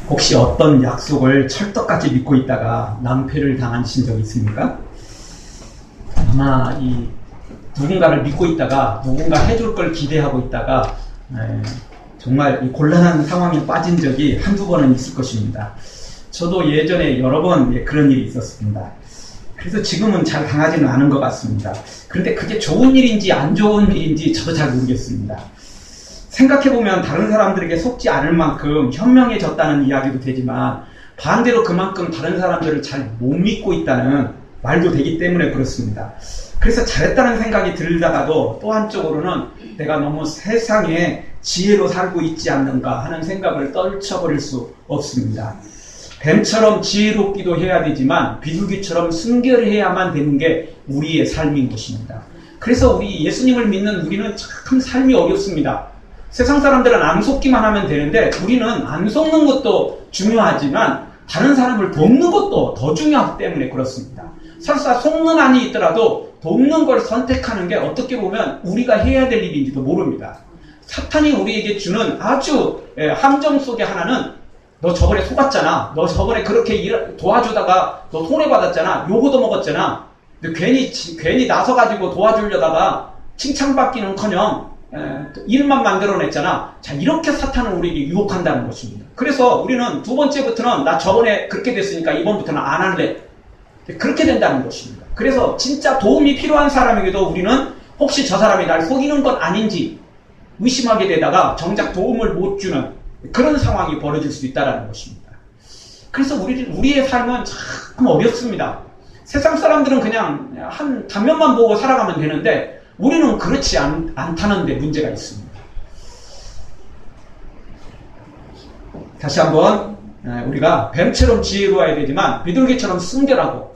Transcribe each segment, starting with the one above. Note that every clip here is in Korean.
혹시 어떤 약속을 찰떡같이 믿고 있다가 낭패를 당하신 적이 있습니까? 아마 누군가를 믿고 있다가 누군가 해줄 걸 기대하고 있다가 정말 이 곤란한 상황에 빠진 적이 한두 번은 있을 것입니다. 저도 예전에 여러 번 그런 일이 있었습니다. 그래서 지금은 잘 당하지는 않은 것 같습니다. 그런데 그게 좋은 일인지 안 좋은 일인지 저도 잘 모르겠습니다. 생각해보면 다른 사람들에게 속지 않을 만큼 현명해졌다는 이야기도 되지만 반대로 그만큼 다른 사람들을 잘 못 믿고 있다는 말도 되기 때문에 그렇습니다. 그래서 잘했다는 생각이 들다가도 또 한쪽으로는 내가 너무 세상에 지혜로 살고 있지 않는가 하는 생각을 떨쳐버릴 수 없습니다. 뱀처럼 지혜롭기도 해야 되지만 비둘기처럼 순결해야만 되는 게 우리의 삶인 것입니다. 그래서 우리 예수님을 믿는 우리는 참 삶이 어렵습니다. 세상 사람들은 안 속기만 하면 되는데 우리는 안 속는 것도 중요하지만 다른 사람을 돕는 것도 더 중요하기 때문에 그렇습니다. 설사 속는 한이 있더라도 돕는 걸 선택하는 게 어떻게 보면 우리가 해야 될 일인지도 모릅니다. 사탄이 우리에게 주는 아주 함정 속의 하나는 너 저번에 속았잖아. 너 저번에 그렇게 도와주다가 너 손해받았잖아. 요거도 먹었잖아. 괜히 나서가지고 도와주려다가 칭찬받기는커녕 일만 만들어냈잖아. 자, 이렇게 사탄은 우리에게 유혹한다는 것입니다. 그래서 우리는 두 번째부터는 나 저번에 그렇게 됐으니까 이번부터는 안 할래. 그렇게 된다는 것입니다. 그래서 진짜 도움이 필요한 사람에게도 우리는 혹시 저 사람이 날 속이는 건 아닌지 의심하게 되다가 정작 도움을 못 주는 그런 상황이 벌어질 수 있다는 것입니다. 그래서 우리의 삶은 참 어렵습니다. 세상 사람들은 그냥 한 단면만 보고 살아가면 되는데 우리는 그렇지 않다는 데 문제가 있습니다. 다시 한번 우리가 뱀처럼 지혜로워야 되지만 비둘기처럼 순결하고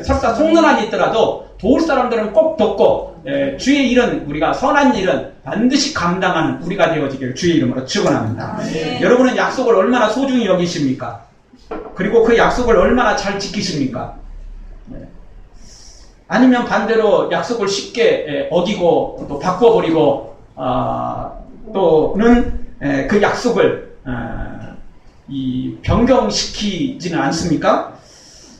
설사 속는 한이 있더라도 도울 사람들은 꼭 돕고 주의 일은 우리가 선한 일은 반드시 감당하는 우리가 되어지길 주의 이름으로 축원합니다. 여러분은 약속을 얼마나 소중히 여기십니까? 그리고 그 약속을 얼마나 잘 지키십니까? 아니면 반대로 약속을 쉽게 어기고 또 바꿔버리고 또는 그 약속을 변경시키지는 않습니까?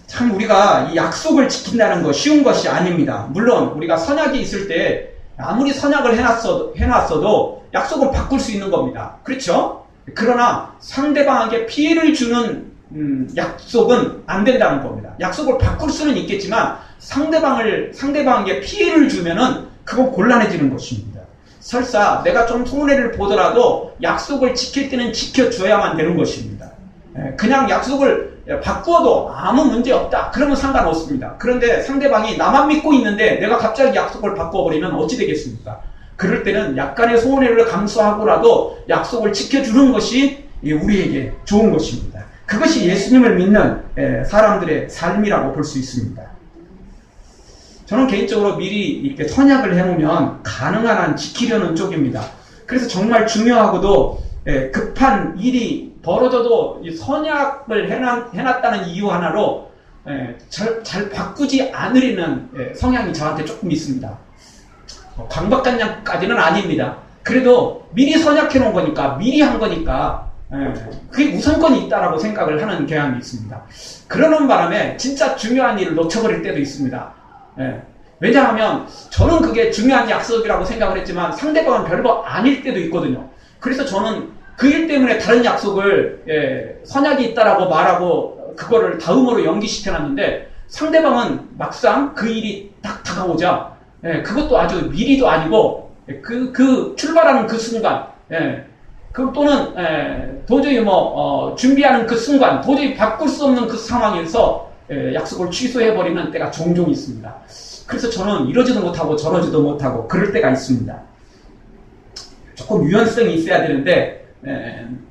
참 우리가 이 약속을 지킨다는 거 쉬운 것이 아닙니다. 물론 우리가 선약이 있을 때 아무리 선약을 해놨어도 약속은 바꿀 수 있는 겁니다. 그렇죠? 그러나 상대방에게 피해를 주는 약속은 안 된다는 겁니다. 약속을 바꿀 수는 있겠지만 상대방에게 피해를 주면은 그건 곤란해지는 것입니다. 설사 내가 좀 손해를 보더라도 약속을 지킬 때는 지켜줘야만 되는 것입니다. 그냥 약속을 바꾸어도 아무 문제 없다. 그러면 상관없습니다. 그런데 상대방이 나만 믿고 있는데 내가 갑자기 약속을 바꿔버리면 어찌 되겠습니까? 그럴 때는 약간의 손해를 감수하고라도 약속을 지켜주는 것이 우리에게 좋은 것입니다. 그것이 예수님을 믿는 사람들의 삶이라고 볼 수 있습니다. 저는 개인적으로 미리 이렇게 선약을 해놓으면 가능한 한 지키려는 쪽입니다. 그래서 정말 중요하고도 급한 일이 벌어져도 이 선약을 해놨다는 이유 하나로 잘 바꾸지 않으려는 성향이 저한테 조금 있습니다. 강박관념까지는 아닙니다. 그래도 미리 선약해놓은 거니까 미리 한 거니까 그게 우선권이 있다라고 생각을 하는 경향이 있습니다. 그러는 바람에 진짜 중요한 일을 놓쳐버릴 때도 있습니다. 왜냐하면 저는 그게 중요한 약속이라고 생각을 했지만 상대방은 별거 아닐 때도 있거든요. 그래서 저는 그 일 때문에 다른 약속을 선약이 있다라고 말하고 그거를 다음으로 연기시켜놨는데 상대방은 막상 그 일이 딱 다가오자 그것도 아주 미리도 아니고 그 출발하는 그 순간 또는 도저히 준비하는 그 순간 도저히 바꿀 수 없는 그 상황에서 약속을 취소해버리는 때가 종종 있습니다. 그래서 저는 이러지도 못하고 저러지도 못하고 그럴 때가 있습니다. 조금 유연성이 있어야 되는데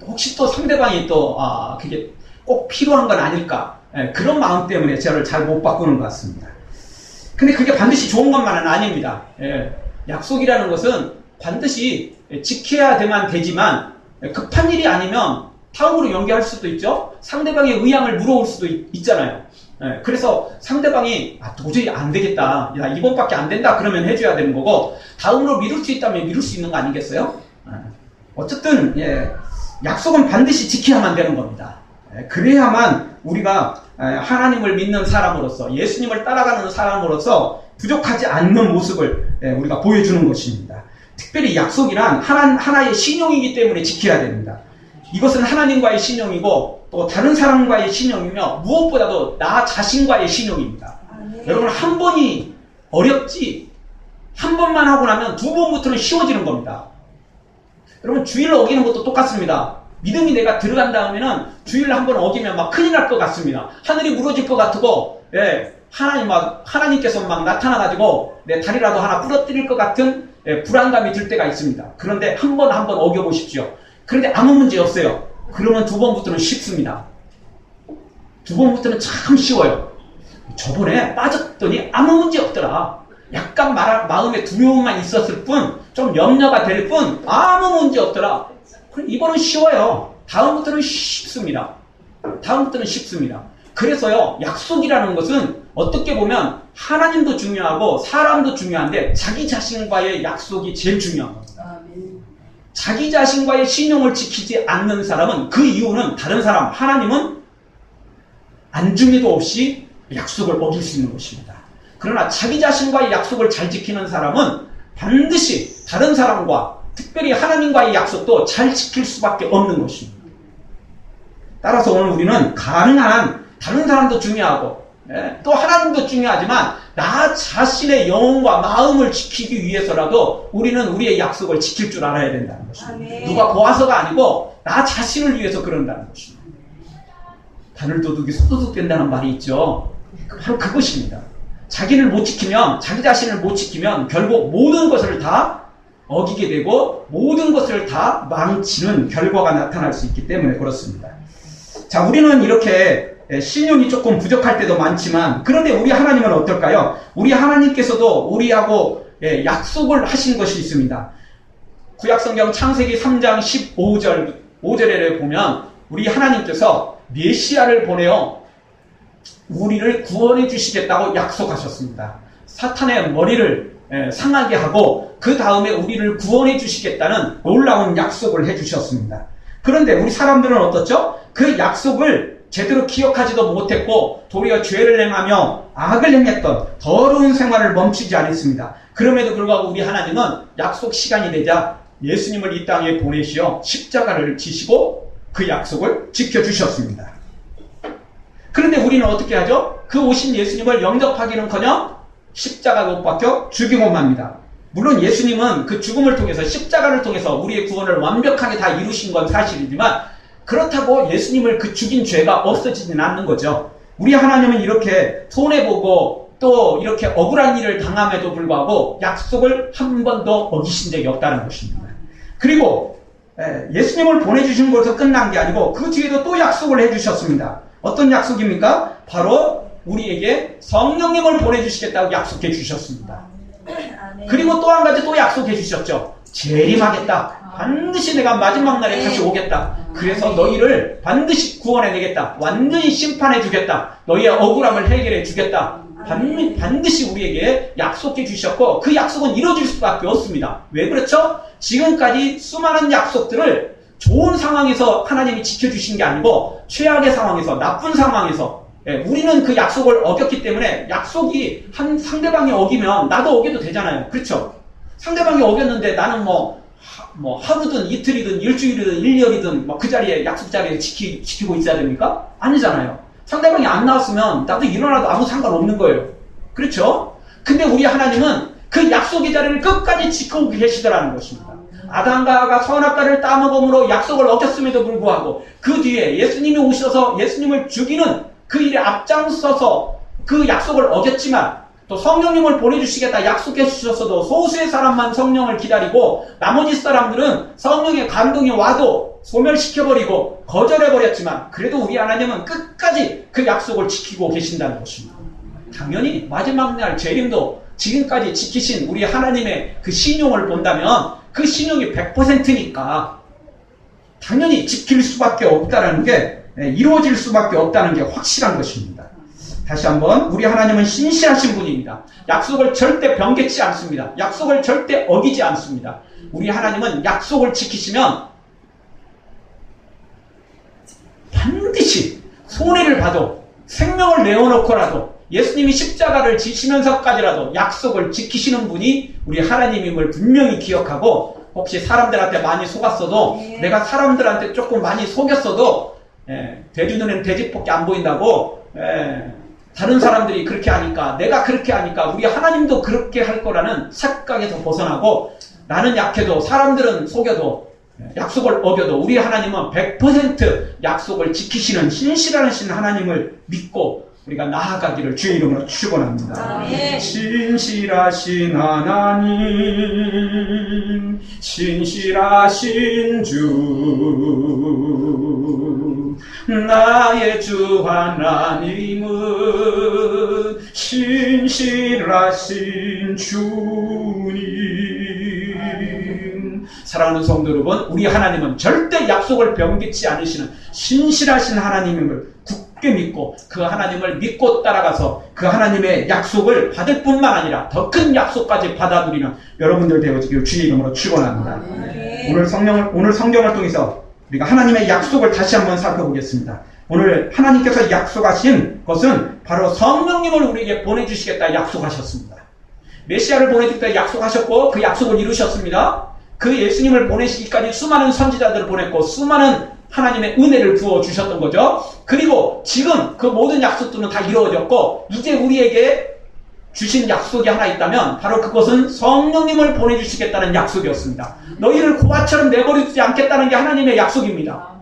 혹시 또 상대방이 또 그게 꼭 필요한 건 아닐까 그런 마음 때문에 저를 잘 못 바꾸는 것 같습니다. 근데 그게 반드시 좋은 것만은 아닙니다. 약속이라는 것은 반드시 지켜야만 되지만 급한 일이 아니면 다음으로 연기할 수도 있죠. 상대방의 의향을 물어올 수도 있잖아요. 그래서 상대방이 도저히 안 되겠다. 야, 이번밖에 안 된다. 그러면 해줘야 되는 거고 다음으로 미룰 수 있다면 미룰 수 있는 거 아니겠어요? 어쨌든 약속은 반드시 지켜야만 되는 겁니다. 그래야만 우리가 하나님을 믿는 사람으로서, 예수님을 따라가는 사람으로서 부족하지 않는 모습을 우리가 보여주는 것입니다. 특별히 약속이란 하나의 신용이기 때문에 지켜야 됩니다. 이것은 하나님과의 신용이고 또 다른 사람과의 신용이며 무엇보다도 나 자신과의 신용입니다. 여러분, 한 번이 어렵지 한 번만 하고 나면 두 번부터는 쉬워지는 겁니다. 여러분, 주일을 어기는 것도 똑같습니다. 믿음이 내가 들어간 다음에는 주일을 한 번 어기면 막 큰일 날 것 같습니다. 하늘이 무너질 것 같고, 하나님께서 막 나타나가지고 내 다리라도 하나 부러뜨릴 것 같은 불안감이 들 때가 있습니다. 그런데 한 번 어겨보십시오. 그런데 아무 문제 없어요. 그러면 두 번부터는 쉽습니다. 두 번부터는 참 쉬워요. 저번에 빠졌더니 아무 문제 없더라. 약간 마음에 두려움만 있었을 뿐, 좀 염려가 될 뿐, 아무 문제 없더라. 그럼 이번은 쉬워요. 다음부터는 쉽습니다. 그래서요, 약속이라는 것은 어떻게 보면 하나님도 중요하고 사람도 중요한데 자기 자신과의 약속이 제일 중요한 겁니다. 자기 자신과의 신용을 지키지 않는 사람은, 그 이유는 다른 사람, 하나님은 안중에도 없이 약속을 어길 수 있는 것입니다. 그러나 자기 자신과의 약속을 잘 지키는 사람은 반드시 다른 사람과, 특별히 하나님과의 약속도 잘 지킬 수밖에 없는 것입니다. 따라서 오늘 우리는 가능한 다른 사람도 중요하고 또 하나님도 중요하지만 나 자신의 영혼과 마음을 지키기 위해서라도 우리는 우리의 약속을 지킬 줄 알아야 된다는 것입니다. 누가 보아서가 아니고 나 자신을 위해서 그런다는 것입니다. 바늘 도둑이 소도둑 된다는 말이 있죠. 바로 그것입니다. 자기 자신을 못 지키면 결국 모든 것을 다 어기게 되고 모든 것을 다 망치는 결과가 나타날 수 있기 때문에 그렇습니다. 자, 우리는 이렇게 신용이 조금 부족할 때도 많지만, 그런데 우리 하나님은 어떨까요? 우리 하나님께서도 우리하고 약속을 하신 것이 있습니다. 구약성경 창세기 3장 5절에 보면 우리 하나님께서 메시아를 보내어 우리를 구원해 주시겠다고 약속하셨습니다. 사탄의 머리를 상하게 하고 그 다음에 우리를 구원해 주시겠다는 놀라운 약속을 해 주셨습니다. 그런데 우리 사람들은 어떻죠? 그 약속을 제대로 기억하지도 못했고 도리어 죄를 행하며 악을 행했던 더러운 생활을 멈추지 않았습니다. 그럼에도 불구하고 우리 하나님은 약속 시간이 되자 예수님을 이 땅에 보내시어 십자가를 지시고 그 약속을 지켜주셨습니다. 그런데 우리는 어떻게 하죠? 그 오신 예수님을 영접하기는커녕 십자가에 못 박혀 죽이고 맙니다. 물론 예수님은 그 죽음을 통해서, 십자가를 통해서 우리의 구원을 완벽하게 다 이루신 건 사실이지만 그렇다고 예수님을 그 죽인 죄가 없어지지는 않는 거죠. 우리 하나님은 이렇게 손해보고 또 이렇게 억울한 일을 당함에도 불구하고 약속을 한 번도 어기신 적이 없다는 것입니다. 그리고 예수님을 보내주신 것에서 끝난 게 아니고 그 뒤에도 또 약속을 해주셨습니다. 어떤 약속입니까? 바로 우리에게 성령님을 보내주시겠다고 약속해 주셨습니다. 그리고 또 한 가지 또 약속해 주셨죠. 재림하겠다. 반드시 내가 마지막 날에 다시 오겠다. 그래서 너희를 반드시 구원해 내겠다. 완전히 심판해 주겠다. 너희의 억울함을 해결해 주겠다. 반드시 우리에게 약속해 주셨고 그 약속은 이루어질 수밖에 없습니다. 왜 그렇죠? 지금까지 수많은 약속들을 좋은 상황에서 하나님이 지켜주신 게 아니고 최악의 상황에서, 나쁜 상황에서 우리는 그 약속을 어겼기 때문에 약속이 상대방이 어기면 나도 어겨도 되잖아요. 그렇죠? 상대방이 어겼는데 나는 하루든 이틀이든 일주일이든 1년이든 그 자리에, 약속 자리에 지키고 있어야 됩니까? 아니잖아요. 상대방이 안 나왔으면 나도 일어나도 아무 상관없는 거예요. 그렇죠? 근데 우리 하나님은 그 약속의 자리를 끝까지 지키고 계시더라는 것입니다. 아담과 하와가 선악과를 따먹음으로 약속을 어겼음에도 불구하고 그 뒤에 예수님이 오셔서 예수님을 죽이는 그 일에 앞장서서 그 약속을 어겼지만 또 성령님을 보내주시겠다 약속해 주셨어도 소수의 사람만 성령을 기다리고 나머지 사람들은 성령의 감동이 와도 소멸시켜버리고 거절해버렸지만 그래도 우리 하나님은 끝까지 그 약속을 지키고 계신다는 것입니다. 당연히 마지막 날 재림도 지금까지 지키신 우리 하나님의 그 신용을 본다면 그 신용이 100%니까 당연히 지킬 수밖에 없다는 게, 이루어질 수밖에 없다는 게 확실한 것입니다. 다시 한번, 우리 하나님은 신실하신 분입니다. 약속을 절대 변개치 않습니다. 약속을 절대 어기지 않습니다. 우리 하나님은 약속을 지키시면 반드시 손해를 봐도 생명을 내어놓고라도 예수님이 십자가를 지시면서까지라도 약속을 지키시는 분이 우리 하나님임을 분명히 기억하고, 혹시 사람들한테 많이 속았어도, 내가 사람들한테 조금 많이 속였어도, 돼지 눈에는 돼지밖에 안 보인다고, 다른 사람들이 그렇게 하니까, 내가 그렇게 하니까 우리 하나님도 그렇게 할 거라는 착각에서 벗어나고, 나는 약해도 사람들은 속여도 약속을 어겨도 우리 하나님은 100% 약속을 지키시는 신실하신 하나님을 믿고 우리가 나아가기를 주의 이름으로 축원합니다. 신실하신 하나님, 신실하신 주, 나의 주 하나님은 신실하신 주님. 사랑하는 성도 여러분, 우리 하나님은 절대 약속을 변개치 않으시는 신실하신 하나님임을 굳게 믿고, 그 하나님을 믿고 따라가서 그 하나님의 약속을 받을 뿐만 아니라 더 큰 약속까지 받아들이는 여러분들 되어지길 주의 이름으로 축원합니다. 오늘 성경을 통해서 우리가 하나님의 약속을 다시 한번 살펴보겠습니다. 오늘 하나님께서 약속하신 것은 바로 성령님을 우리에게 보내주시겠다 약속하셨습니다. 메시아를 보내주겠다 약속하셨고 그 약속을 이루셨습니다. 그 예수님을 보내시기까지 수많은 선지자들을 보냈고 수많은 하나님의 은혜를 부어주셨던 거죠. 그리고 지금 그 모든 약속들은 다 이루어졌고, 이제 우리에게 주신 약속이 하나 있다면 바로 그것은 성령님을 보내주시겠다는 약속이었습니다. 너희를 고아처럼 내버려두지 않겠다는 게 하나님의 약속입니다.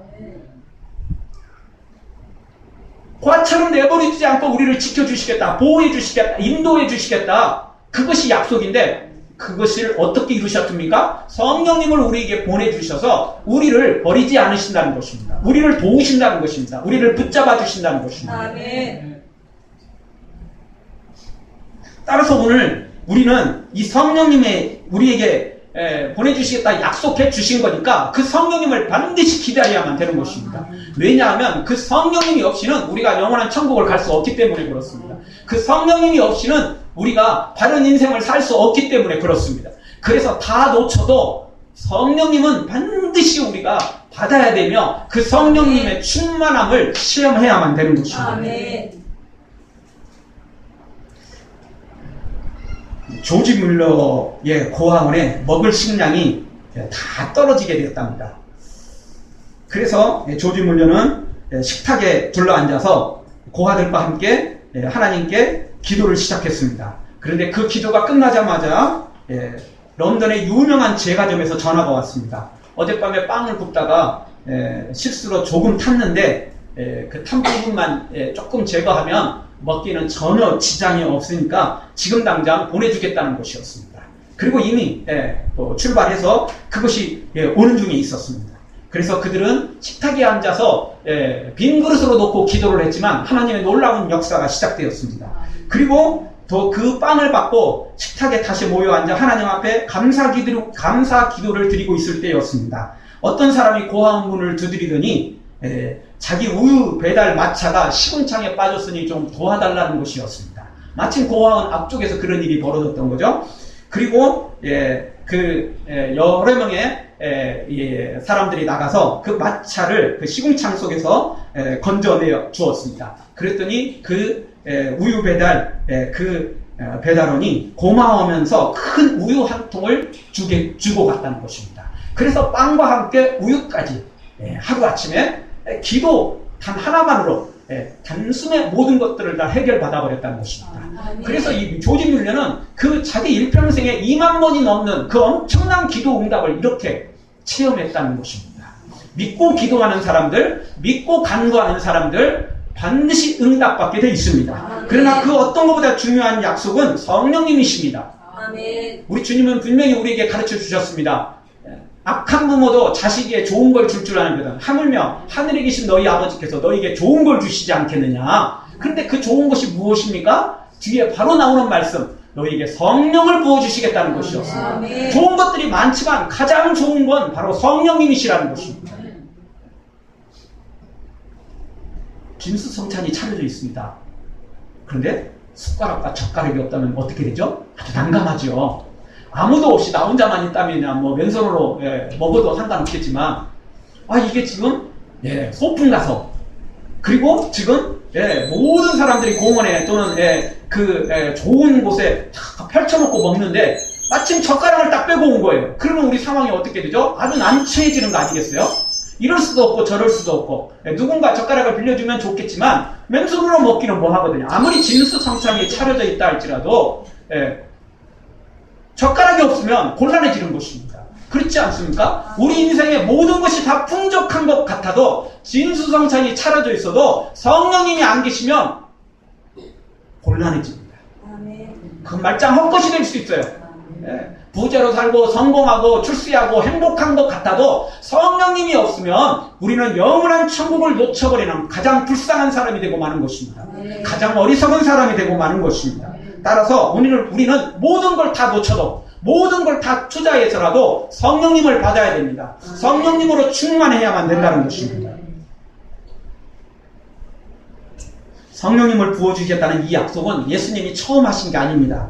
고아처럼 내버려두지 않고 우리를 지켜주시겠다, 보호해주시겠다, 인도해주시겠다, 그것이 약속인데, 그것을 어떻게 이루셨습니까? 성령님을 우리에게 보내주셔서 우리를 버리지 않으신다는 것입니다. 우리를 도우신다는 것입니다. 우리를 붙잡아 주신다는 것입니다. 아멘. 따라서 오늘 우리는 이 성령님의 우리에게 보내주시겠다 약속해 주신 거니까 그 성령님을 반드시 기다려야만 되는 것입니다. 왜냐하면 그 성령님이 없이는 우리가 영원한 천국을 갈 수 없기 때문에 그렇습니다. 그 성령님이 없이는 우리가 바른 인생을 살 수 없기 때문에 그렇습니다. 그래서 다 놓쳐도 성령님은 반드시 우리가 받아야 되며 그 성령님의 충만함을 시험해야만 되는 것입니다. 아멘. 조지 뮬러의 고아원에 먹을 식량이 다 떨어지게 되었답니다. 그래서 조지 뮬러는 식탁에 둘러앉아서 고아들과 함께 하나님께 기도를 시작했습니다. 그런데 그 기도가 끝나자마자 런던의 유명한 제과점에서 전화가 왔습니다. 어젯밤에 빵을 굽다가 실수로 조금 탔는데 그 탄 부분만 조금 제거하면 먹기는 전혀 지장이 없으니까 지금 당장 보내주겠다는 것이었습니다. 그리고 이미 출발해서 그것이 오는 중에 있었습니다. 그래서 그들은 식탁에 앉아서 빈 그릇으로 놓고 기도를 했지만 하나님의 놀라운 역사가 시작되었습니다. 그리고 또 그 빵을 받고 식탁에 다시 모여 앉아 하나님 앞에 감사 기도를 드리고 있을 때였습니다. 어떤 사람이 고아원 문을 두드리더니 자기 우유 배달 마차가 시궁창에 빠졌으니 좀 도와달라는 것이었습니다. 마침 고아원 앞쪽에서 그런 일이 벌어졌던 거죠. 그리고 여러 명의 사람들이 나가서 그 마차를 그 시궁창 속에서 건져내 주었습니다. 그랬더니 그 우유 배달 배달원이 고마워하면서 큰 우유 한 통을 주고 갔다는 것입니다. 그래서 빵과 함께 우유까지 하루아침에 기도 단 하나만으로 단숨에 모든 것들을 다 해결받아 버렸다는 것입니다. 그래서 이 조지 뮬러는 그 자기 일평생에 2만 번이 넘는 그 엄청난 기도 응답을 이렇게 체험했다는 것입니다. 믿고 기도하는 사람들, 믿고 간구하는 사람들 반드시 응답받게 되어 있습니다. 그러나 그 어떤 것보다 중요한 약속은 성령님이십니다. 우리 주님은 분명히 우리에게 가르쳐 주셨습니다. 악한 부모도 자식에게 좋은 걸 줄 아는거든. 하물며 하늘에 계신 너희 아버지께서 너희에게 좋은 걸 주시지 않겠느냐. 그런데 그 좋은 것이 무엇입니까? 뒤에 바로 나오는 말씀, 너희에게 성령을 부어주시겠다는 것이었습니다. 좋은 것들이 많지만 가장 좋은 건 바로 성령님이시라는 것입니다. 김수성찬이 차려져 있습니다. 그런데 숟가락과 젓가락이 없다면 어떻게 되죠? 아주 난감하죠. 아무도 없이 나 혼자만 있다면 뭐 맨손으로 먹어도 상관없겠지만 이게 지금 소풍 가서 그리고 지금 모든 사람들이 공원에 또는 좋은 곳에 다 펼쳐놓고 먹는데 마침 젓가락을 딱 빼고 온 거예요. 그러면 우리 상황이 어떻게 되죠? 아주 난처해지는 거 아니겠어요? 이럴 수도 없고 저럴 수도 없고 누군가 젓가락을 빌려주면 좋겠지만 맨손으로 먹기는 뭐 하거든요. 아무리 진수성찬이 차려져 있다 할지라도 젓가락이 없으면 곤란해지는 것입니다. 그렇지 않습니까? 우리 인생의 모든 것이 다 풍족한 것 같아도 진수성찬이 차려져 있어도 성령님이 안 계시면 곤란해집니다. 그 말짱 헛것이 될 수 있어요. 부자로 살고 성공하고 출세하고 행복한 것 같아도 성령님이 없으면 우리는 영원한 천국을 놓쳐버리는 가장 불쌍한 사람이 되고 마는 것입니다. 가장 어리석은 사람이 되고 마는 것입니다. 따라서 우리는 모든 걸 다 놓쳐도 모든 걸 다 투자해서라도 성령님을 받아야 됩니다. 성령님으로 충만해야만 된다는 것입니다. 성령님을 부어주시겠다는 이 약속은 예수님이 처음 하신 게 아닙니다.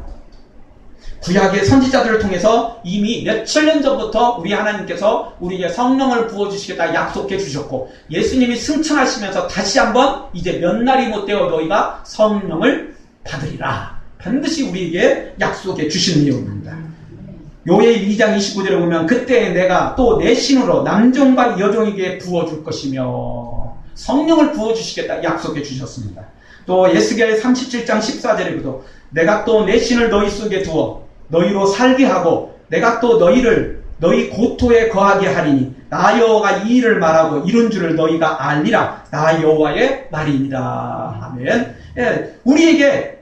구약의 선지자들을 통해서 이미 몇천 년 전부터 우리 하나님께서 우리에게 성령을 부어주시겠다 약속해 주셨고 예수님이 승천하시면서 다시 한번 이제 몇 날이 못되어 너희가 성령을 받으리라 반드시 우리에게 약속해 주신 내용입니다. 요엘 2장 29절에 보면 그때 내가 또 내 신으로 남종과 여종에게 부어줄 것이며 성령을 부어주시겠다 약속해 주셨습니다. 또 에스겔 37장 14절에도 내가 또 내 신을 너희 속에 두어 너희로 살게 하고 내가 또 너희 고토에 거하게 하리니 나 여호와가 이 일을 말하고 이룬 줄을 너희가 알리라 나 여호와의 말이니라. 아멘.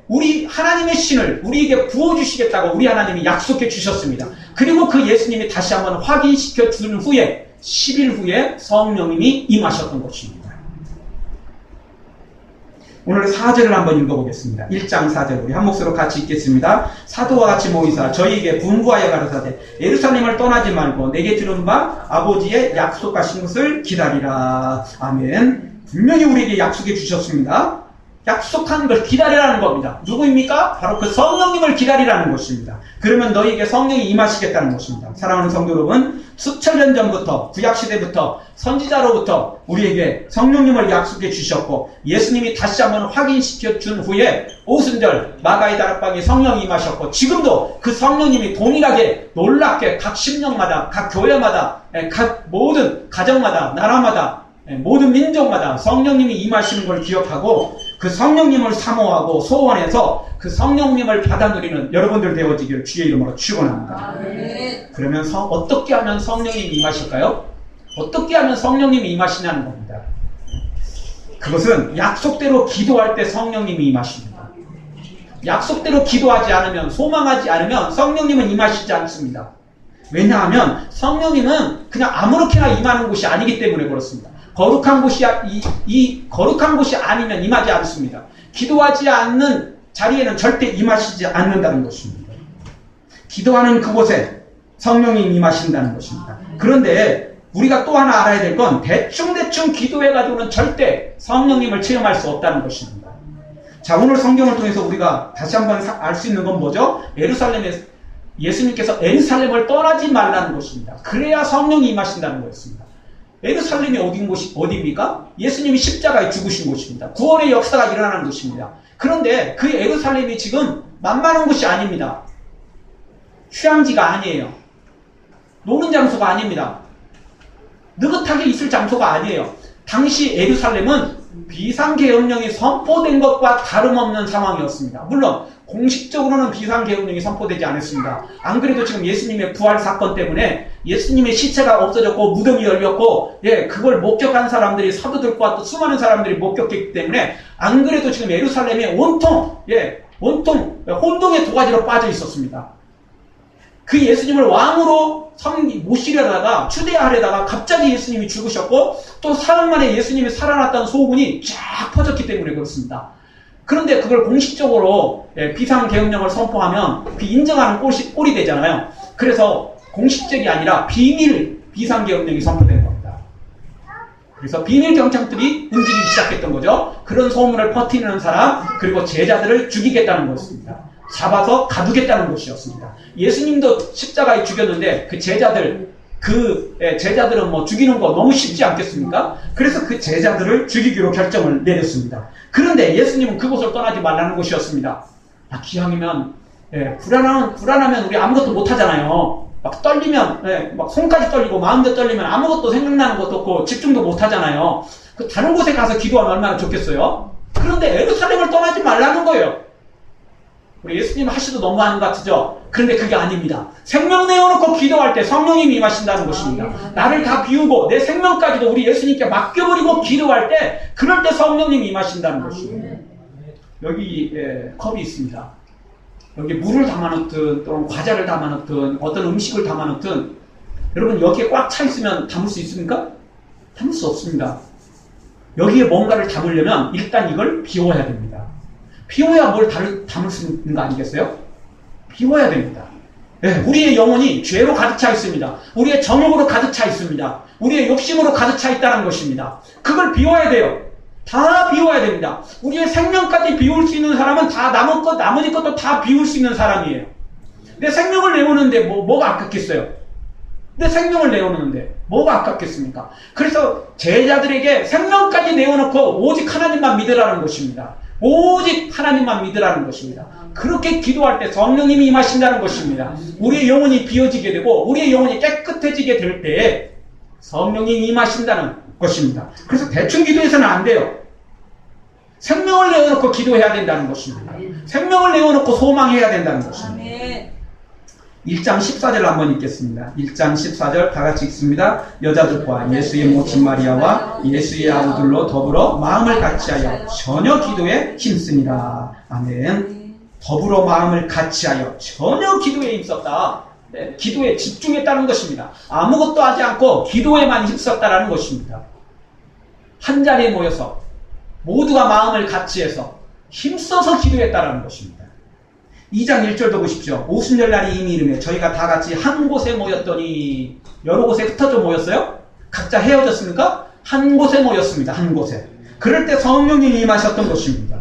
우리 하나님의 신을 우리에게 부어주시겠다고 우리 하나님이 약속해 주셨습니다. 그리고 그 예수님이 다시 한번 확인시켜 준 후에 10일 후에 성령님이 임하셨던 것입니다. 오늘 4절을 한번 읽어보겠습니다. 1장 4절 우리 한 목소리로 같이 읽겠습니다. 사도와 같이 모이사 저희에게 분부하여 가르사대 예루살렘을 떠나지 말고 내게 들은 바 아버지의 약속하신 것을 기다리라. 아멘. 분명히 우리에게 약속해 주셨습니다. 약속한 걸 기다리라는 겁니다. 누구입니까? 바로 그 성령님을 기다리라는 것입니다. 그러면 너희에게 성령이 임하시겠다는 것입니다. 사랑하는 성도 여러분, 수천 년 전부터 구약시대부터 선지자로부터 우리에게 성령님을 약속해 주셨고 예수님이 다시 한번 확인시켜 준 후에 오순절 마가의 다락방에 성령이 임하셨고 지금도 그 성령님이 동일하게 놀랍게 각 심령마다 각 교회마다 각 모든 가정마다 나라마다 모든 민족마다 성령님이 임하시는 걸 기억하고 그 성령님을 사모하고 소원해서 그 성령님을 받아 누리는 여러분들 되어지기를 주의 이름으로 축원합니다. 그러면 어떻게 하면 성령님이 임하실까요? 어떻게 하면 성령님이 임하시냐는 겁니다. 그것은 약속대로 기도할 때 성령님이 임하십니다. 약속대로 기도하지 않으면 소망하지 않으면 성령님은 임하시지 않습니다. 왜냐하면 성령님은 그냥 아무렇게나 임하는 곳이 아니기 때문에 그렇습니다. 거룩한 곳이 아니면 임하지 않습니다. 기도하지 않는 자리에는 절대 임하시지 않는다는 것입니다. 기도하는 그곳에 성령이 임하신다는 것입니다. 그런데 우리가 또 하나 알아야 될 건 대충 기도해가지고는 절대 성령님을 체험할 수 없다는 것입니다. 자, 오늘 성경을 통해서 우리가 다시 한번 알 수 있는 건 뭐죠? 예수님께서 예루살렘을 떠나지 말라는 것입니다. 그래야 성령이 임하신다는 것입니다. 예루살렘이 어디입니까? 예수님이 십자가에 죽으신 곳입니다. 구원의 역사가 일어나는 곳입니다. 그런데 그 예루살렘이 지금 만만한 곳이 아닙니다. 휴양지가 아니에요. 노는 장소가 아닙니다. 느긋하게 있을 장소가 아니에요. 당시 예루살렘은 비상계엄령이 선포된 것과 다름없는 상황이었습니다. 물론 공식적으로는 비상계엄령이 선포되지 않았습니다. 안 그래도 지금 예수님의 부활 사건 때문에 예수님의 시체가 없어졌고 무덤이 열렸고 그걸 목격한 사람들이 사도들과 또 수많은 사람들이 목격했기 때문에 안 그래도 지금 예루살렘이 온통 혼동의 도가지로 빠져 있었습니다. 그 예수님을 왕으로 모시려다가 추대하려다가 갑자기 예수님이 죽으셨고 또 사흘 만에 예수님이 살아났다는 소문이 쫙 퍼졌기 때문에 그렇습니다. 그런데 그걸 공식적으로 비상계엄령을 선포하면 그 인정하는 꼴이 되잖아요. 그래서 공식적이 아니라 비밀 비상계엄령이 선포된 겁니다. 그래서 비밀 경찰들이 움직이기 시작했던 거죠. 그런 소문을 퍼뜨리는 사람 그리고 제자들을 죽이겠다는 것입니다. 잡아서 가두겠다는 것이었습니다. 예수님도 십자가에 죽였는데 그 제자들 그 제자들은 뭐 죽이는 거 너무 쉽지 않겠습니까? 그래서 그 제자들을 죽이기로 결정을 내렸습니다. 그런데 예수님은 그곳을 떠나지 말라는 것이었습니다. 기왕이면 불안하면 우리 아무것도 못하잖아요. 막 떨리면 막 손까지 떨리고 마음도 떨리면 아무것도 생각나는 것도 없고 집중도 못하잖아요. 그 다른 곳에 가서 기도하면 얼마나 좋겠어요? 그런데 예루살렘을 떠나지 말라는 거예요. 우리 예수님 하시도 너무하는 것 같으죠? 그런데 그게 아닙니다. 생명 내어놓고 기도할 때 성령님이 임하신다는 것입니다. 나를 다 비우고 내 생명까지도 우리 예수님께 맡겨버리고 기도할 때 그럴 때 성령님이 임하신다는 것입니다. 여기 컵이 있습니다. 여기 물을 담아놓든 또는 과자를 담아놓든 어떤 음식을 담아놓든 여러분 여기에 꽉 차 있으면 담을 수 있습니까? 담을 수 없습니다. 여기에 뭔가를 담으려면 일단 이걸 비워야 됩니다. 비워야 뭘 담을 수 있는 거 아니겠어요? 비워야 됩니다. 우리의 영혼이 죄로 가득 차 있습니다. 우리의 정욕으로 가득 차 있습니다. 우리의 욕심으로 가득 차 있다는 것입니다. 그걸 비워야 돼요. 다 비워야 됩니다. 우리의 생명까지 비울 수 있는 사람은 다 나머지 것도 다 비울 수 있는 사람이에요. 내 생명을 내오는데 뭐가 아깝겠어요? 내 생명을 내어놓는데 뭐가 아깝겠습니까? 그래서 제자들에게 생명까지 내어놓고 오직 하나님만 믿으라는 것입니다. 오직 하나님만 믿으라는 것입니다. 그렇게 기도할 때 성령님이 임하신다는 것입니다. 우리의 영혼이 비워지게 되고 우리의 영혼이 깨끗해지게 될 때에 성령님이 임하신다는 것입니다. 그래서 대충 기도해서는 안 돼요. 생명을 내어놓고 기도해야 된다는 것입니다. 생명을 내어놓고 소망해야 된다는 것입니다. 1장 14절 한번 읽겠습니다. 1장 14절 다 같이 읽습니다. 여자들과 예수의 모친 마리아와 예수의 아우들로 더불어 마음을 같이하여 전혀 기도에 힘쓰니라. 아멘. 더불어 마음을 같이하여 전혀 기도에 힘썼다. 기도에 집중했다는 것입니다. 아무것도 하지 않고 기도에만 힘썼다라는 것입니다. 한 자리에 모여서 모두가 마음을 같이해서 힘써서 기도했다라는 것입니다. 2장 1절도 보십시오. 오순절날이 이미 이르매 저희가 다 같이 한 곳에 모였더니 여러 곳에 흩어져 모였어요? 각자 헤어졌습니까? 한 곳에 모였습니다. 한 곳에. 그럴 때 성령님이 임하셨던 것입니다.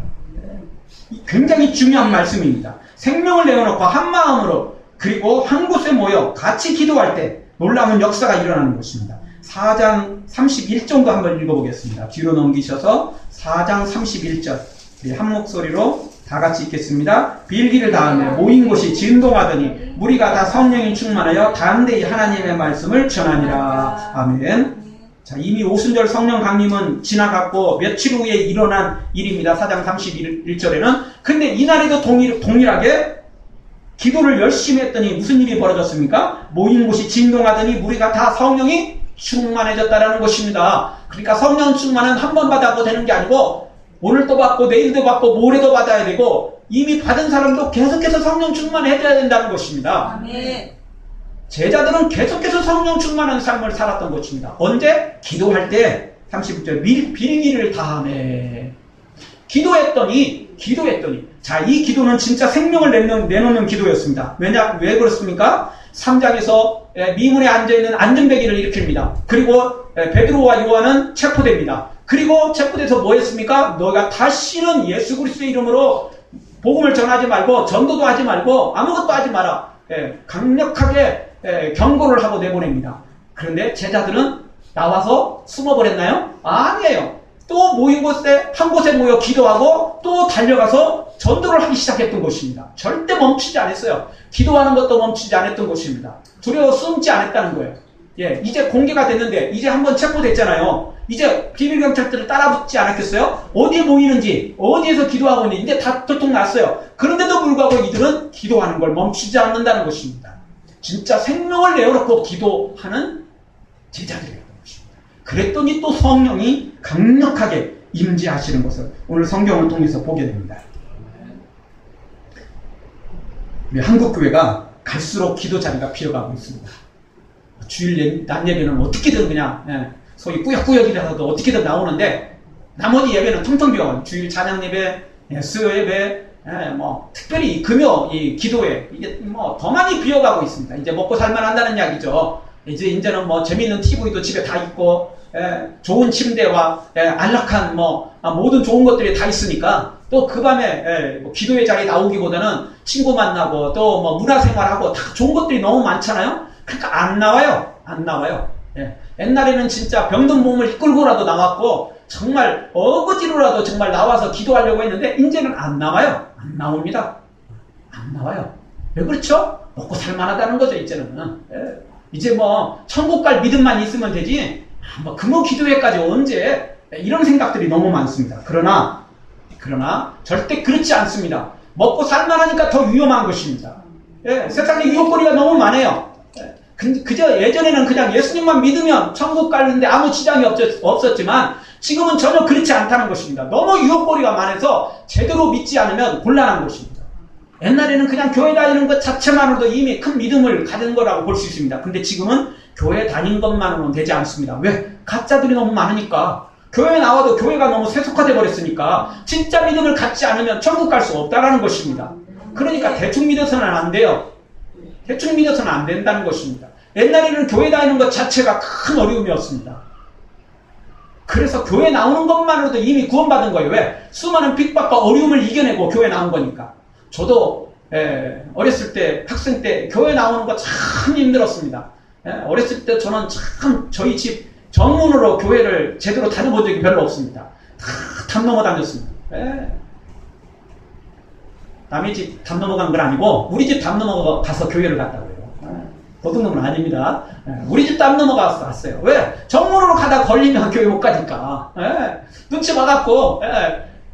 굉장히 중요한 말씀입니다. 생명을 내어놓고 한 마음으로 그리고 한 곳에 모여 같이 기도할 때 놀라운 역사가 일어나는 것입니다. 4장 31절도 한번 읽어보겠습니다. 뒤로 넘기셔서 4장 31절 한 목소리로 다 같이 읽겠습니다. 빌기를 다음에 모인 곳이 진동하더니 무리가 다 성령이 충만하여 담대히 하나님의 말씀을 전하니라. 아멘. 자, 이미 오순절 성령 강림은 지나갔고 며칠 후에 일어난 일입니다. 4장 31절에는. 근데 이날에도 동일하게 기도를 열심히 했더니 무슨 일이 벌어졌습니까? 모인 곳이 진동하더니 무리가 다 성령이 충만해졌다라는 것입니다. 그러니까 성령 충만은 한 번 받아도 되는 게 아니고 오늘도 받고 내일도 받고 모레도 받아야 되고 이미 받은 사람도 계속해서 성령 충만해져야 된다는 것입니다. 아멘. 제자들은 계속해서 성령 충만한 삶을 살았던 것입니다. 언제? 기도할 때 36절 빌기를 다하네. 기도했더니 자, 이 기도는 진짜 생명을 내놓는 기도였습니다. 왜 그렇습니까? 3장에서 미문에 앉아있는 안전배기를 일으킵니다. 그리고 베드로와 요한은 체포됩니다. 그리고 체포돼서 뭐 했습니까? 너가 다시는 예수 그리스도의 이름으로 복음을 전하지 말고 전도도 하지 말고 아무것도 하지 마라. 강력하게 경고를 하고 내보냅니다. 그런데 제자들은 나와서 숨어버렸나요? 아니에요. 또 모인 곳에 한 곳에 모여 기도하고 또 달려가서 전도를 하기 시작했던 것입니다. 절대 멈추지 않았어요. 기도하는 것도 멈추지 않았던 것입니다. 두려워 숨지 않았다는 거예요. 이제 공개가 됐는데 이제 한번 체포됐잖아요. 이제 비밀경찰들을 따라붙지 않았겠어요? 어디에 모이는지 어디에서 기도하고 있는지 이제 다 들통났어요. 그런데도 불구하고 이들은 기도하는 걸 멈추지 않는다는 것입니다. 진짜 생명을 내어놓고 기도하는 제자들이었던 것입니다. 그랬더니 또 성령이 강력하게 임재하시는 것을 오늘 성경을 통해서 보게 됩니다. 우리 한국교회가 갈수록 기도 자리가 비어가고 있습니다. 주일 낮 예배는 어떻게든 그냥 소위 꾸역꾸역이라도 어떻게든 나오는데 나머지 예배는 텅텅 비어가요. 주일 찬양 예배, 수요 예배, 특별히 금요 이 기도회 이게 더 많이 비어가고 있습니다. 이제 먹고 살만한다는 이야기죠. 이제는 재밌는 TV도 집에 다 있고 좋은 침대와 안락한 모든 좋은 것들이 다 있으니까 또 그 밤에 기도회 자리에 나오기보다는 친구 만나고 또 문화생활하고 다 좋은 것들이 너무 많잖아요. 그러니까 안 나와요. 안 나와요. 예. 옛날에는 진짜 병든 몸을 이끌고라도 나왔고 정말 어거지로라도 정말 나와서 기도하려고 했는데 이제는 안 나와요. 안 나옵니다. 안 나와요. 왜 그렇죠? 먹고 살만하다는 거죠. 이제는. 예. 이제 뭐 천국 갈 믿음만 있으면 되지 뭐 금호 기도회까지 언제 이런 생각들이 너무 많습니다. 그러나 절대 그렇지 않습니다. 먹고 살만하니까 더 위험한 것입니다. 예, 세상에 유혹거리가 너무 많아요. 예, 그저 예전에는 그냥 예수님만 믿으면 천국 가는데 아무 지장이 없었지만 지금은 전혀 그렇지 않다는 것입니다. 너무 유혹거리가 많아서 제대로 믿지 않으면 곤란한 것입니다. 옛날에는 그냥 교회 다니는 것 자체만으로도 이미 큰 믿음을 가진 거라고 볼 수 있습니다. 근데 지금은 교회 다닌 것만으로는 되지 않습니다. 왜? 가짜들이 너무 많으니까. 교회에 나와도 교회가 너무 세속화돼 버렸으니까 진짜 믿음을 갖지 않으면 천국 갈 수 없다라는 것입니다. 그러니까 대충 믿어서는 안 돼요. 대충 믿어서는 안 된다는 것입니다. 옛날에는 교회 다니는 것 자체가 큰 어려움이었습니다. 그래서 교회 나오는 것만으로도 이미 구원받은 거예요. 왜? 수많은 핍박과 어려움을 이겨내고 교회 나온 거니까. 저도 어렸을 때 학생 때 교회 나오는 거 참 힘들었습니다. 어렸을 때 저는 참 저희 집 정문으로 교회를 제대로 다녀본 적이 별로 없습니다. 다 담 넘어 다녔습니다. 남의 집 담 넘어간 건 아니고 우리 집 담 넘어 가서 교회를 갔다고요. 도둑놈은 아닙니다. 우리 집 담 넘어가서 왔어요. 왜? 정문으로 가다 걸리면 교회 못 가니까. 눈치 봐갖고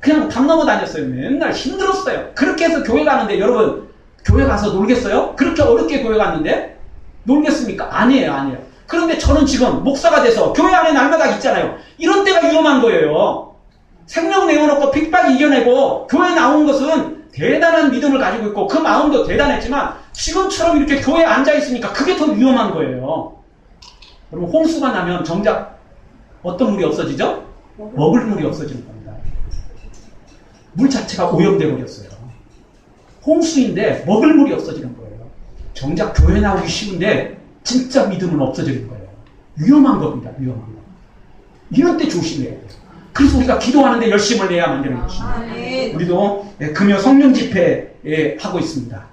그냥 담 넘어 다녔어요. 맨날 힘들었어요. 그렇게 해서 교회 가는데 여러분 교회 가서 놀겠어요? 그렇게 어렵게 교회 갔는데 놀겠습니까? 아니에요. 그런데 저는 지금 목사가 돼서 교회 안에 날마다 있잖아요. 이런 때가 위험한 거예요. 생명 내어놓고 핍박 이겨내고 교회 나온 것은 대단한 믿음을 가지고 있고 그 마음도 대단했지만 지금처럼 이렇게 교회에 앉아있으니까 그게 더 위험한 거예요. 여러분 홍수가 나면 정작 어떤 물이 없어지죠? 먹을 물이 없어지는 겁니다. 물 자체가 오염돼 버렸어요. 홍수인데 먹을 물이 없어지는 거예요. 정작 교회 나오기 쉬운데 진짜 믿음은 없어지는 거예요. 위험한 겁니다. 위험한 거. 이런 때 조심해야 돼요. 그래서 우리가 기도하는데 열심을 내야만 되는 것입니다. 우리도 금요 성령 집회 하고 있습니다.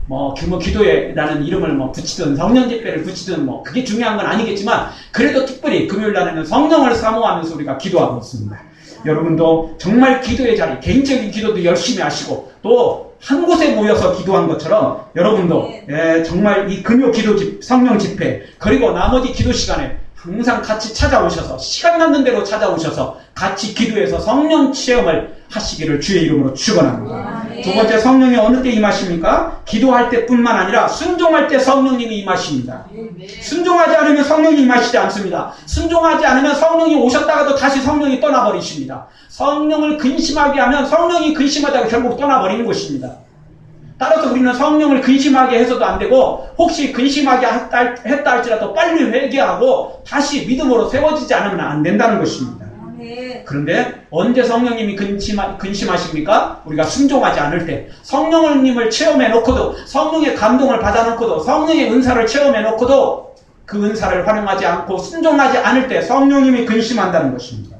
뭐 규모 기도회라는 이름을 붙이든 성령 집회를 붙이든 그게 중요한 건 아니겠지만 그래도 특별히 금요일 날에는 성령을 사모하면서 우리가 기도하고 있습니다. 여러분도 정말 기도의 자리, 개인적인 기도도 열심히 하시고 또 한 곳에 모여서 기도한 것처럼 여러분도 정말 이 금요 기도 성령 집회 그리고 나머지 기도 시간에 항상 같이 찾아오셔서 시간 남는 대로 찾아오셔서 같이 기도해서 성령 체험을 하시기를 주의 이름으로 축원합니다. 두 번째, 성령이 어느 때 임하십니까? 기도할 때뿐만 아니라 순종할 때 성령님이 임하십니다. 순종하지 않으면 성령이 임하시지 않습니다. 순종하지 않으면 성령이 오셨다가도 다시 성령이 떠나버리십니다. 성령을 근심하게 하면 성령이 근심하다가 결국 떠나버리는 것입니다. 따라서 우리는 성령을 근심하게 해서도 안 되고 혹시 근심하게 했다 할지라도 빨리 회개하고 다시 믿음으로 세워지지 않으면 안 된다는 것입니다. 그런데 언제 성령님이 근심하십니까? 우리가 순종하지 않을 때 성령님을 체험해 놓고도 성령의 감동을 받아 놓고도 성령의 은사를 체험해 놓고도 그 은사를 활용하지 않고 순종하지 않을 때 성령님이 근심한다는 것입니다.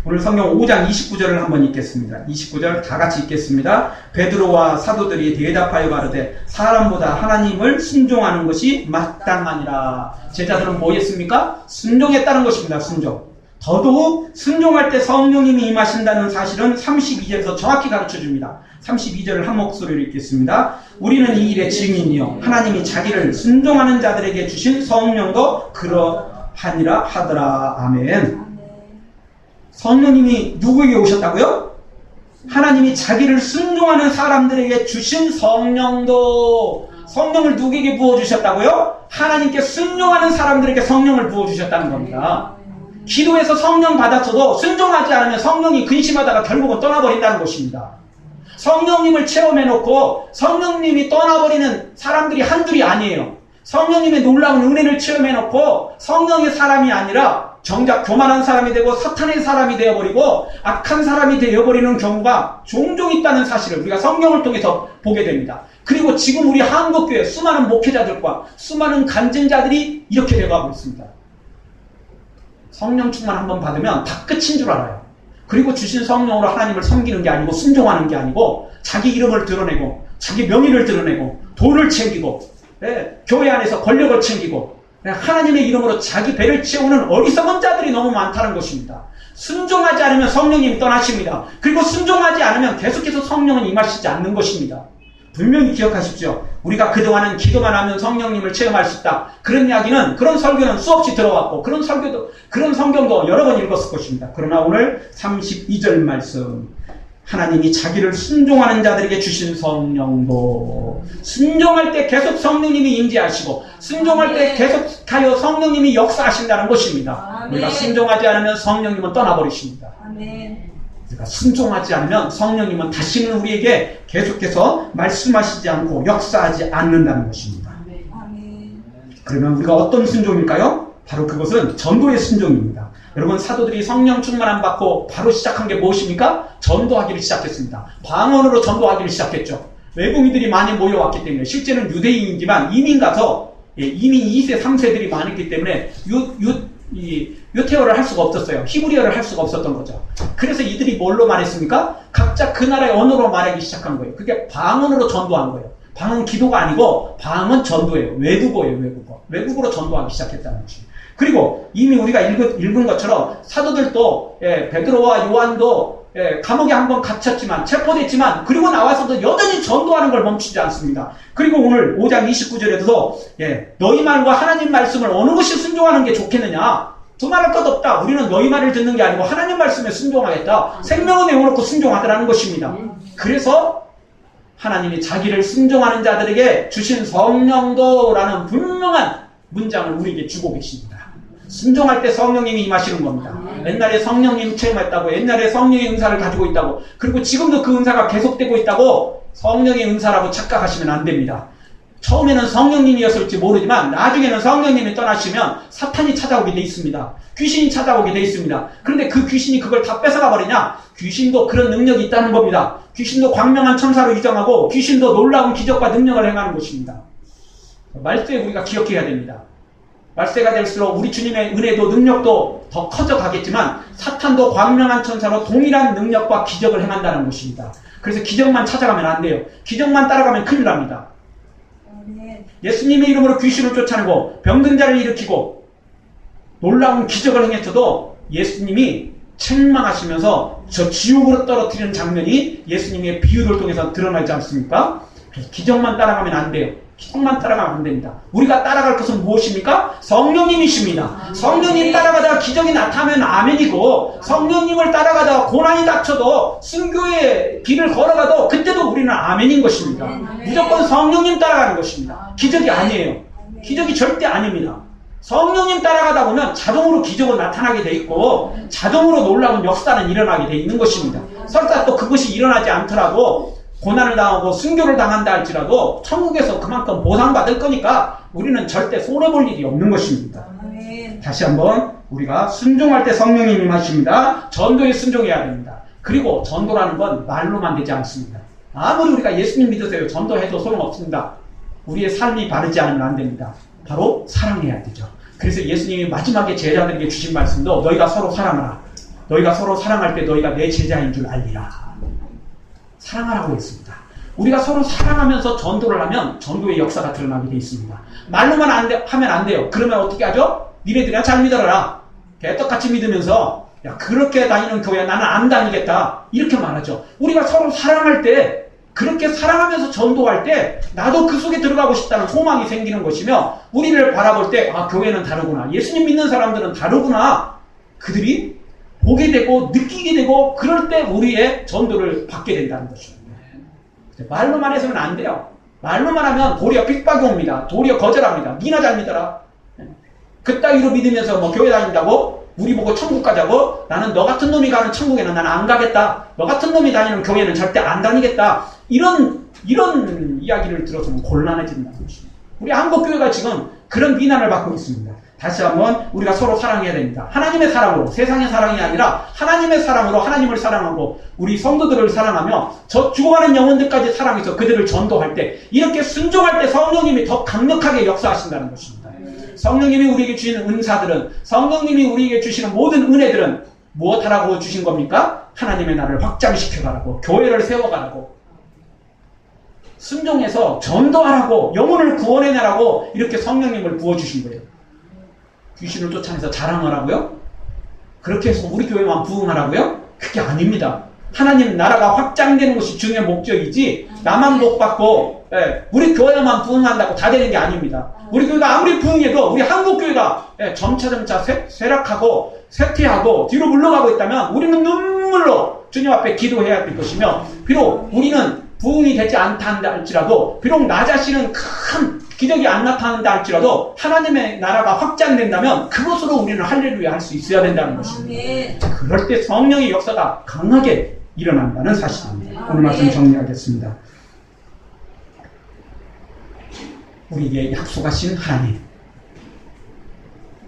오늘 성경 5장 29절을 한번 읽겠습니다. 29절 다 같이 읽겠습니다. 베드로와 사도들이 대답하여 가로되 사람보다 하나님을 순종하는 것이 마땅하니라. 제자들은 뭐 했습니까? 순종했다는 것입니다. 순종. 더더욱 순종할 때 성령님이 임하신다는 사실은 32절에서 정확히 가르쳐줍니다. 32절을 한 목소리로 읽겠습니다. 우리는 이 일의 증인이요 하나님이 자기를 순종하는 자들에게 주신 성령도 그러하니라 하더라. 아멘. 성령님이 누구에게 오셨다고요? 하나님이 자기를 순종하는 사람들에게 주신 성령도 성령을 누구에게 부어주셨다고요? 하나님께 순종하는 사람들에게 성령을 부어주셨다는 겁니다. 기도해서 성령 받았어도 순종하지 않으면 성령이 근심하다가 결국은 떠나버린다는 것입니다. 성령님을 체험해놓고 성령님이 떠나버리는 사람들이 한둘이 아니에요. 성령님의 놀라운 은혜를 체험해놓고 성령의 사람이 아니라 정작 교만한 사람이 되고 사탄의 사람이 되어버리고 악한 사람이 되어버리는 경우가 종종 있다는 사실을 우리가 성경을 통해서 보게 됩니다. 그리고 지금 우리 한국교회 수많은 목회자들과 수많은 간증자들이 이렇게 되어가고 있습니다. 성령 충만 한번 받으면 다 끝인 줄 알아요. 그리고 주신 성령으로 하나님을 섬기는 게 아니고 순종하는 게 아니고 자기 이름을 드러내고 자기 명예를 드러내고 돈을 챙기고 교회 안에서 권력을 챙기고 하나님의 이름으로 자기 배를 채우는 어리석은 자들이 너무 많다는 것입니다. 순종하지 않으면 성령님이 떠나십니다. 그리고 순종하지 않으면 계속해서 성령은 임하시지 않는 것입니다. 분명히 기억하십시오. 우리가 그동안은 기도만 하면 성령님을 체험할 수 있다. 그런 이야기는, 그런 설교는 수없이 들어왔고, 그런 설교도, 그런 성경도 여러 번 읽었을 것입니다. 그러나 오늘 32절 말씀. 하나님이 자기를 순종하는 자들에게 주신 성령도, 순종할 때 계속 성령님이 임재하시고, 순종할 때 계속하여 성령님이 역사하신다는 것입니다. 아멘. 우리가 순종하지 않으면 성령님은 떠나버리십니다. 아멘. 우리가 순종하지 않으면 성령님은 다시는 우리에게 계속해서 말씀하시지 않고 역사하지 않는다는 것입니다. 아멘. 그러면 우리가 어떤 순종일까요? 바로 그것은 전도의 순종입니다. 여러분, 사도들이 성령 충만 안 받고 바로 시작한 게 무엇입니까? 전도하기를 시작했습니다. 방언으로 전도하기를 시작했죠. 외국인들이 많이 모여왔기 때문에, 실제는 유대인이지만 이민 가서 이민 2세, 3세들이 많았기 때문에 유태어를 할 수가 없었어요. 히브리어를 할 수가 없었던 거죠. 그래서 이들이 뭘로 말했습니까? 각자 그 나라의 언어로 말하기 시작한 거예요. 그게 방언으로 전도한 거예요. 방언 기도가 아니고 방언 전도예요. 외국어예요, 외국어. 외국어로 전도하기 시작했다는 것입니다. 그리고 이미 우리가 읽은 것처럼 사도들도 베드로와 요한도 감옥에 한번 갇혔지만, 체포됐지만, 그리고 나와서도 여전히 전도하는 걸 멈추지 않습니다. 그리고 오늘 5장 29절에도 너희 말과 하나님 말씀을 어느 것이 순종하는 게 좋겠느냐? 두말할 것 없다. 우리는 너희 말을 듣는 게 아니고 하나님 말씀에 순종하겠다. 생명을 내어놓고 순종하더라는 것입니다. 그래서 하나님이 자기를 순종하는 자들에게 주신 성령도라는 분명한 문장을 우리에게 주고 계십니다. 순종할 때 성령님이 임하시는 겁니다. 옛날에 성령님 체험했다고, 옛날에 성령의 은사를 가지고 있다고, 그리고 지금도 그 은사가 계속되고 있다고 성령의 은사라고 착각하시면 안 됩니다. 처음에는 성령님이었을지 모르지만 나중에는 성령님이 떠나시면 사탄이 찾아오게 돼 있습니다. 귀신이 찾아오게 돼 있습니다. 그런데 그 귀신이 그걸 다 뺏어가 버리냐? 귀신도 그런 능력이 있다는 겁니다. 귀신도 광명한 천사로 유정하고, 귀신도 놀라운 기적과 능력을 행하는 것입니다. 말세 우리가 기억해야 됩니다. 말세가 될수록 우리 주님의 은혜도 능력도 더 커져 가겠지만 사탄도 광명한 천사로 동일한 능력과 기적을 행한다는 것입니다. 그래서 기적만 찾아가면 안 돼요. 기적만 따라가면 큰일 납니다. 예수님의 이름으로 귀신을 쫓아내고 병든 자를 일으키고 놀라운 기적을 행했어도 예수님이 책망하시면서 저 지옥으로 떨어뜨리는 장면이 예수님의 비유를 통해서 드러나지 않습니까? 그래서 기적만 따라가면 안 돼요. 기적만 따라가면 안 됩니다. 우리가 따라갈 것은 무엇입니까? 성령님이십니다. 성령님 따라가다가 기적이 나타나면 아멘이고, 성령님을 따라가다가 고난이 닥쳐도 순교의 길을 걸어가도 그때도 우리는 아멘인 것입니다. 무조건 성령님 따라가는 것입니다. 기적이 아니에요. 기적이 절대 아닙니다. 성령님 따라가다 보면 자동으로 기적은 나타나게 돼 있고 자동으로 놀라운 역사는 일어나게 돼 있는 것입니다. 설사 또 그것이 일어나지 않더라도 고난을 당하고 순교를 당한다 할지라도 천국에서 그만큼 보상받을 거니까 우리는 절대 손해볼 일이 없는 것입니다. 다시 한번, 우리가 순종할 때 성령님이 임하십니다. 전도에 순종해야 됩니다. 그리고 전도라는 건 말로만 되지 않습니다. 아무리 우리가 예수님 믿으세요, 전도해도 소용없습니다. 우리의 삶이 바르지 않으면 안 됩니다. 바로 사랑해야 되죠. 그래서 예수님이 마지막에 제자들에게 주신 말씀도 너희가 서로 사랑하라. 너희가 서로 사랑할 때 너희가 내 제자인 줄 알리라. 사랑하라고 했습니다. 우리가 서로 사랑하면서 전도를 하면 전도의 역사가 드러나게 되어 있습니다. 말로만 하면 안 돼요. 그러면 어떻게 하죠? 니네들이나 잘 믿어라. 개떡같이 믿으면서 야, 그렇게 다니는 교회 나는 안 다니겠다. 이렇게 말하죠. 우리가 서로 사랑할 때, 그렇게 사랑하면서 전도할 때 나도 그 속에 들어가고 싶다는 소망이 생기는 것이며, 우리를 바라볼 때 아, 교회는 다르구나. 예수님 믿는 사람들은 다르구나. 그들이 보게 되고 느끼게 되고 그럴 때 우리의 전도를 받게 된다는 것입니다. 말로만 해서는 안 돼요. 말로만 하면 도리어 핍박이 옵니다. 도리어 거절합니다. 니나 잘 믿어라. 그따위로 믿으면서 뭐 교회 다닌다고? 우리 보고 천국 가자고? 나는 너 같은 놈이 가는 천국에는 나는 안 가겠다. 너 같은 놈이 다니는 교회는 절대 안 다니겠다. 이런 이야기를 들어서는 곤란해진다는 것입니다. 우리 한국교회가 지금 그런 비난을 받고 있습니다. 다시 한번 우리가 서로 사랑해야 됩니다. 하나님의 사랑으로, 세상의 사랑이 아니라 하나님의 사랑으로 하나님을 사랑하고 우리 성도들을 사랑하며 저 죽어가는 영혼들까지 사랑해서 그들을 전도할 때, 이렇게 순종할 때 성령님이 더 강력하게 역사하신다는 것입니다. 성령님이 우리에게 주시는 은사들은, 성령님이 우리에게 주시는 모든 은혜들은 무엇하라고 주신 겁니까? 하나님의 나라를 확장시켜가라고, 교회를 세워가라고. 순종해서 전도하라고, 영혼을 구원해내라고 이렇게 성령님을 부어주신 거예요. 귀신을 쫓아내서 자랑하라고요? 그렇게 해서 우리 교회만 부흥하라고요? 그게 아닙니다. 하나님 나라가 확장되는 것이 중요한 목적이지, 나만 복 받고 우리 교회만 부흥한다고 다 되는 게 아닙니다. 우리 교회가 아무리 부흥해도 우리 한국교회가 점차점차 쇠락하고 쇠퇴하고 뒤로 물러가고 있다면 우리는 눈물로 주님 앞에 기도해야 될 것이며, 비록 우리는 부흥이 되지 않다 할지라도, 비록 나 자신은 큰 기적이 안 나타난다 할지라도 하나님의 나라가 확장된다면 그것으로 우리는 할렐루야 할 수 있어야 된다는 것입니다. 그럴 때 성령의 역사가 강하게 일어난다는 사실입니다. 오늘 말씀 정리하겠습니다. 우리에게 약속하신 하나님,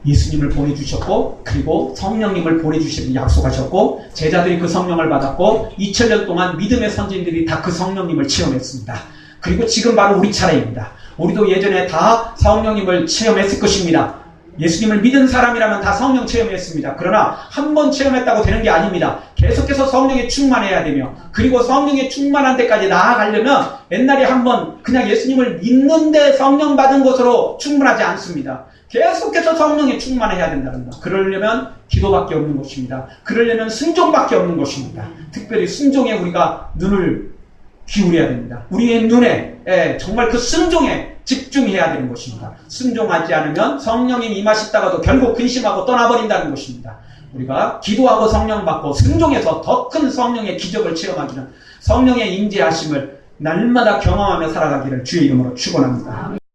예수님을 보내주셨고, 그리고 성령님을 보내주시고 약속하셨고, 제자들이 그 성령을 받았고 2000년 동안 믿음의 선진들이 다 그 성령님을 체험했습니다. 그리고 지금 바로 우리 차례입니다. 우리도 예전에 다 성령님을 체험했을 것입니다. 예수님을 믿은 사람이라면 다 성령 체험했습니다. 그러나 한 번 체험했다고 되는 게 아닙니다. 계속해서 성령에 충만해야 되며, 그리고 성령에 충만한 데까지 나아가려면 옛날에 한 번 그냥 예수님을 믿는데 성령 받은 것으로 충분하지 않습니다. 계속해서 성령에 충만해야 된답니다. 그러려면 기도밖에 없는 것입니다. 그러려면 순종밖에 없는 것입니다. 특별히 순종에 우리가 눈을 기울여야 됩니다. 우리의 눈에 정말 그 순종에 집중해야 되는 것입니다. 순종하지 않으면 성령이 임하시다가도 결국 근심하고 떠나버린다는 것입니다. 우리가 기도하고 성령 받고 순종해서 더 큰 성령의 기적을 체험하기는, 성령의 임재하심을 날마다 경험하며 살아가기를 주의 이름으로 축원합니다.